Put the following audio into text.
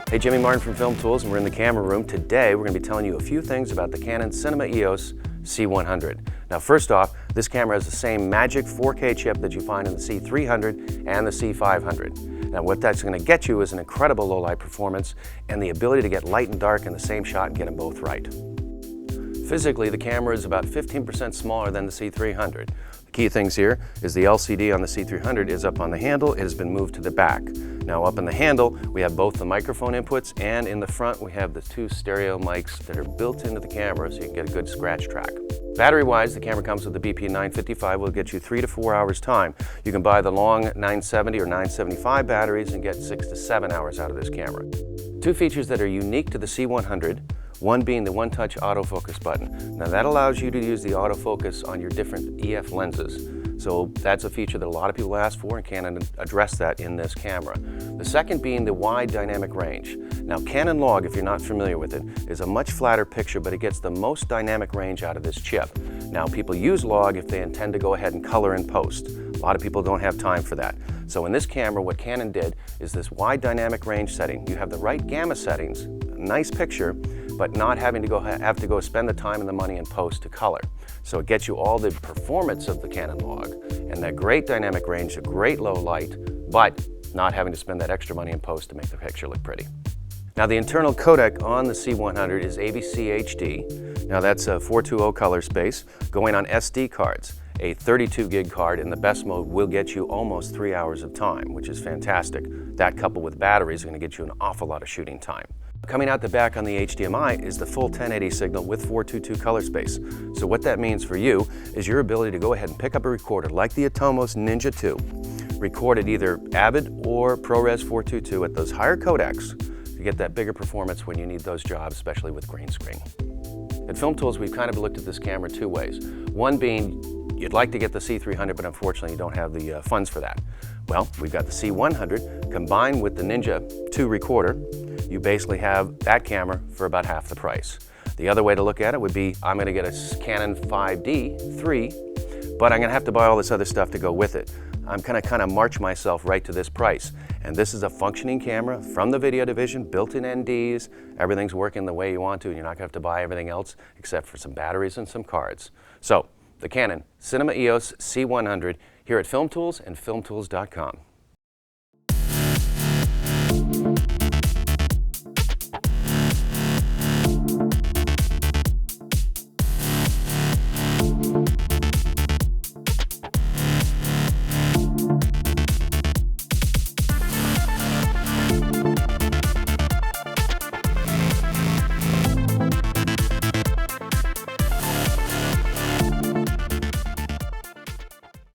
Hey, Jimmy Martin from Filmtools, and we're in the camera room. Today, we're going to be telling you a few things about the Canon Cinema EOS C100. Now, first off, this camera has the same magic 4K chip that you find in the C300 and the C500. Now, what that's going to get you is an incredible low light performance and the ability to get light and dark in the same shot and get them both right. Physically, the camera is about 15% smaller than the C300. The key things here is the LCD on the C300 is up on the handle. It has been moved to the back. Now up in the handle, we have both the microphone inputs, and in the front we have the two stereo mics that are built into the camera so you can get a good scratch track. Battery-wise, the camera comes with the BP 955, will get you 3 to 4 hours time. You can buy the long 970 or 975 batteries and get 6 to 7 hours out of this camera. Two features that are unique to the C100, one being the one-touch autofocus button. Now that allows you to use the autofocus on your different EF lenses. So that's a feature that a lot of people ask for, and Canon addressed that in this camera. The second being the wide dynamic range. Now Canon log, if you're not familiar with it, is a much flatter picture, but it gets the most dynamic range out of this chip. Now people use log if they intend to go ahead and color in post. A lot of people don't have time for that. So in this camera, what Canon did is this wide dynamic range setting. You have the right gamma settings, a nice picture, but not having to have to go spend the time and the money in post to color. So it gets you all the performance of the Canon log and that great dynamic range, a great low light, but not having to spend that extra money in post to make the picture look pretty. Now the internal codec on the C100 is AVCHD. Now that's a 420 color space going on SD cards. A 32 gig card in the best mode will get you almost 3 hours of time, which is fantastic. That coupled with batteries is going to get you an awful lot of shooting time. Coming out the back on the Hdmi is the full 1080 signal with 422 color space. So what that means for you is your ability to go ahead and pick up a recorder like the Atomos Ninja 2, record at either Avid or ProRes 422 at those higher codecs to get that bigger performance when you need those jobs, especially with green screen. At Filmtools, we've kind of looked at this camera two ways. One being, you'd like to get the C300, but unfortunately you don't have the funds for that. Well, we've got the C100 combined with the Ninja 2 recorder. You basically have that camera for about half the price. The other way to look at it would be, I'm going to get a Canon 5D 3, but I'm going to have to buy all this other stuff to go with it. I'm going to kind of march myself right to this price. And this is a functioning camera from the video division, built-in NDs. Everything's working the way you want to, and you're not going to have to buy everything else except for some batteries and some cards. So, the Canon Cinema EOS C100 here at Filmtools and Filmtools.com.